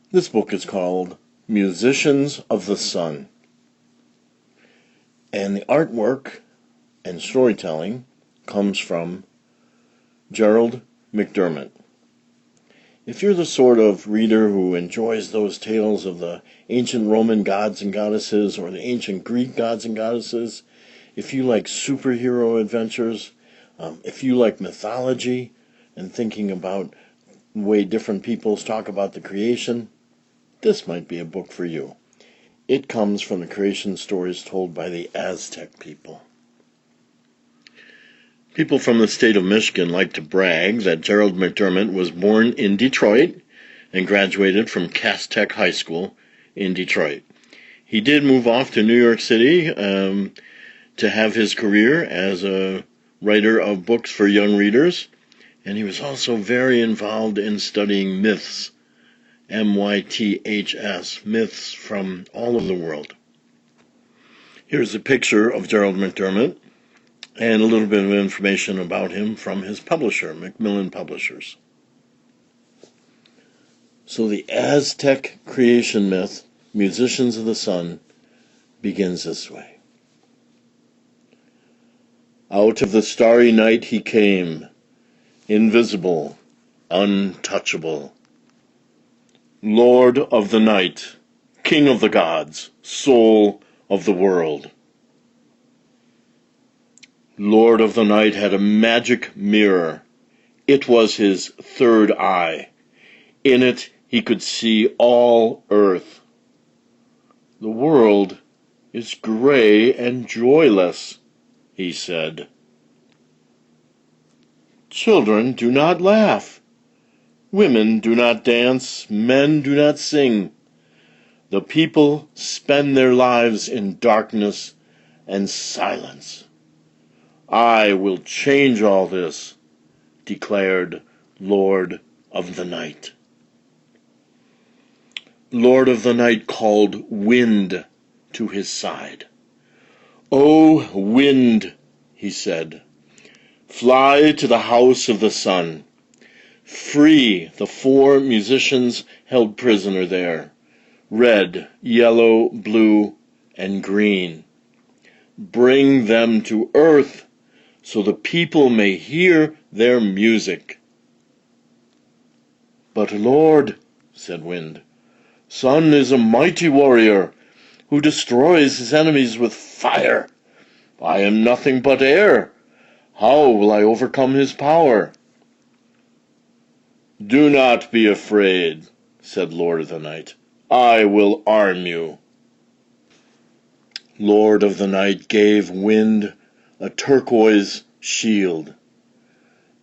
This book is called Musicians of the Sun. And the artwork and storytelling comes from Gerald McDermott. If you're the sort of reader who enjoys those tales of the ancient Roman gods and goddesses or the ancient Greek gods and goddesses, if you like superhero adventures, if you like mythology and thinking about the way different peoples talk about the creation, this might be a book for you. It comes from the creation stories told by the Aztec people. People from the state of Michigan like to brag that Gerald McDermott was born in Detroit and graduated from Aztec High School in Detroit. He did move off to New York City to have his career as a writer of books for young readers, and he was also very involved in studying myths, M-Y-T-H-S, myths from all over the world. Here's a picture of Gerald McDermott and a little bit of information about him from his publisher, Macmillan Publishers. So the Aztec creation myth, Musicians of the Sun, begins this way. Out of the starry night he came, invisible, untouchable. Lord of the night, King of the gods, soul of the world. Lord of the night had a magic mirror. It was his third eye. In it he could see all earth. The world is gray and joyless, he said. Children do not laugh. Women do not dance. Men do not sing. The people spend their lives in darkness and silence. I will change all this, declared Lord of the Night. Lord of the Night called wind to his side. "O wind," he said, "fly to the house of the sun. Free the 4 musicians held prisoner there, red, yellow, blue, and green. Bring them to earth so the people may hear their music." "But Lord," said Wind, "Sun is a mighty warrior who destroys his enemies with fire. I am nothing but air. How will I overcome his power?" "Do not be afraid," said Lord of the Night. "I will arm you." Lord of the Night gave Wind a turquoise shield,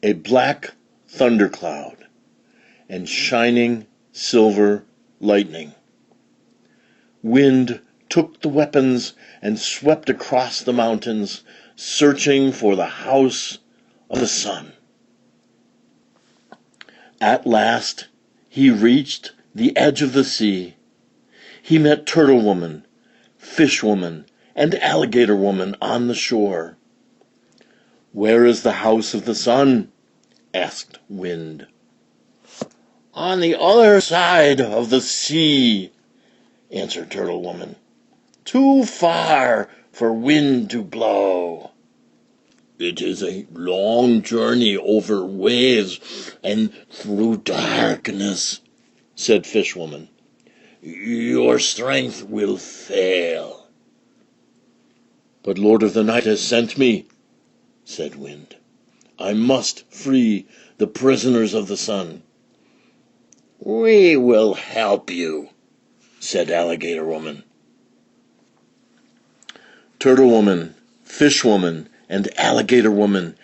a black thundercloud, and shining silver lightning. Wind took the weapons and swept across the mountains, searching for the house of the sun. At last he reached the edge of the sea. He met Turtle Woman, Fish Woman, and Alligator Woman on the shore. "Where is the house of the sun?" asked Wind. "On the other side of the sea," answered Turtle Woman. "Too far for wind to blow." "It is a long journey over waves and through darkness," said Fish Woman. "Your strength will fail." "But Lord of the Night has sent me," said Wind. "I must free the prisoners of the sun." "We will help you," said Alligator Woman. Turtle Woman, Fish Woman, and Alligator Woman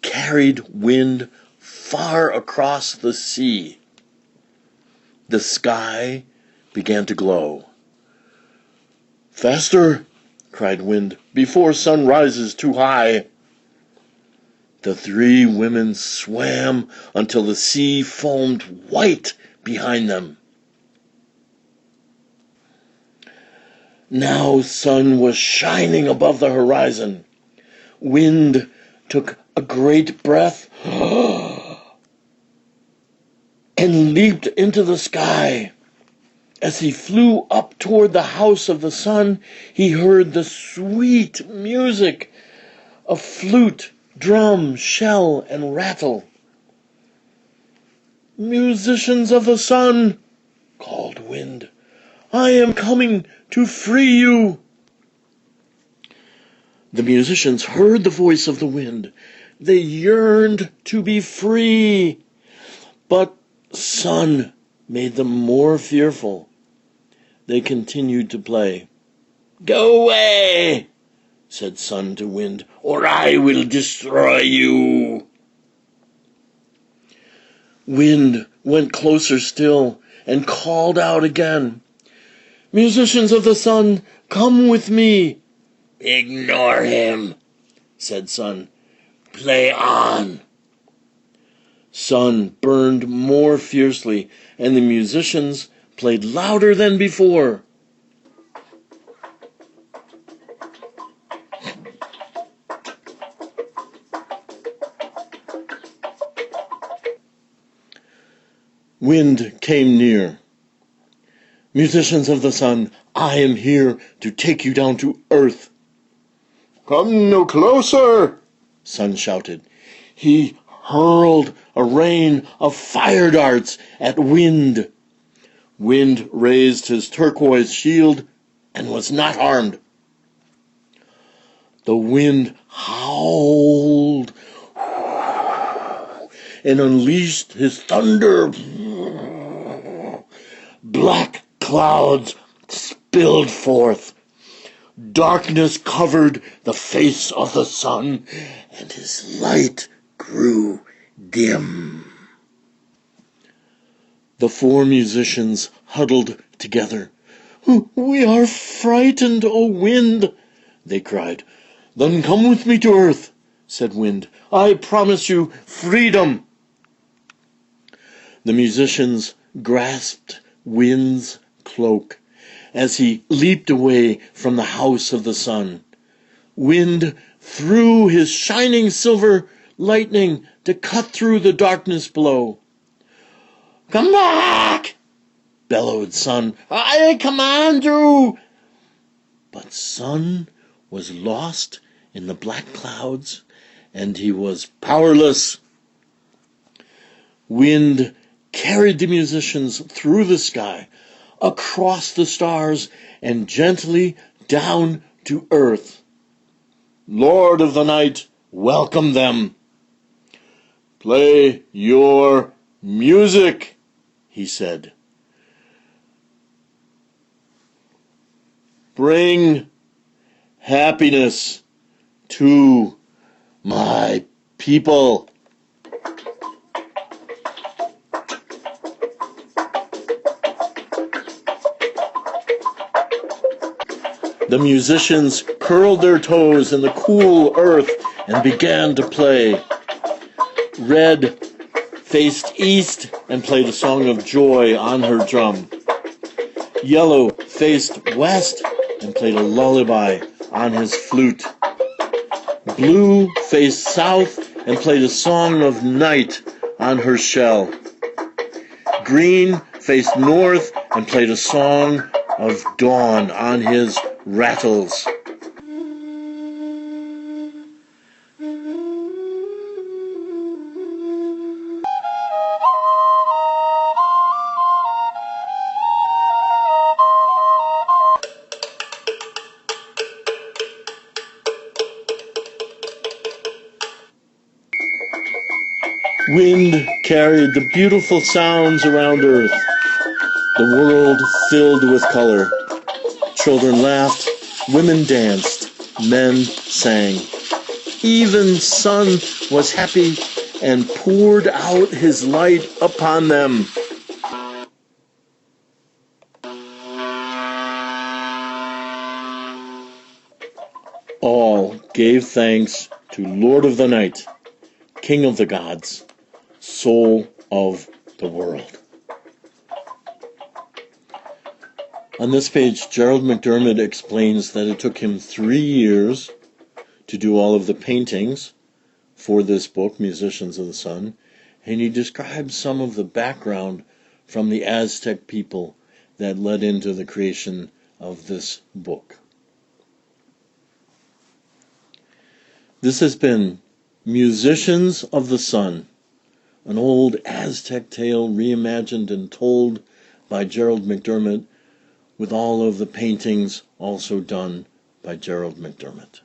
carried Wind far across the sea. The sky began to glow. "Faster!" cried Wind, "before sun rises too high." The 3 women swam until the sea foamed white behind them. Now sun was shining above the horizon. Wind took a great breath and leaped into the sky. As he flew up toward the house of the sun, he heard the sweet music of flute, drum, shell, and rattle. "Musicians of the sun," called Wind, "I am coming to free you." The musicians heard the voice of the wind. They yearned to be free, but Sun made them more fearful. They continued to play. "Go away," said Sun to Wind, "or I will destroy you." Wind went closer still and called out again, "Musicians of the sun, come with me." "Ignore him," said Sun. "Play on." Sun burned more fiercely, and the musicians played louder than before. Wind came near. "Musicians of the sun, I am here to take you down to earth." "Come no closer," Sun shouted. He hurled a rain of fire darts at Wind. Wind raised his turquoise shield and was not harmed. The wind howled and unleashed his thunder. Black clouds spilled forth. Darkness covered the face of the sun, and his light grew dim. The four musicians huddled together. "We are frightened, O Wind," they cried. "Then come with me to earth," said Wind. "I promise you freedom." The musicians grasped Wind's cloak as he leaped away from the house of the sun. Wind threw his shining silver lightning to cut through the darkness below. "Come back!" bellowed Sun. "I command you!" But Sun was lost in the black clouds, and he was powerless. Wind carried the musicians through the sky, across the stars, and gently down to earth. Lord of the Night welcomed them. "Play your music," he said. "Bring happiness to my people." The musicians curled their toes in the cool earth and began to play. Red faced east and played a song of joy on her drum. Yellow faced west and played a lullaby on his flute. Blue faced south and played a song of night on her shell. Green faced north and played a song of dawn on his rattles. Wind carried the beautiful sounds around earth. The world filled with color. Children laughed, women danced, men sang. Even Sun was happy and poured out his light upon them. All gave thanks to Lord of the Night, King of the Gods, Soul of the world. On this page, Gerald McDermott explains that it took him 3 years to do all of the paintings for this book, Musicians of the Sun, and he describes some of the background from the Aztec people that led into the creation of this book. This has been Musicians of the Sun, an old Aztec tale reimagined and told by Gerald McDermott, with all of the paintings also done by Gerald McDermott.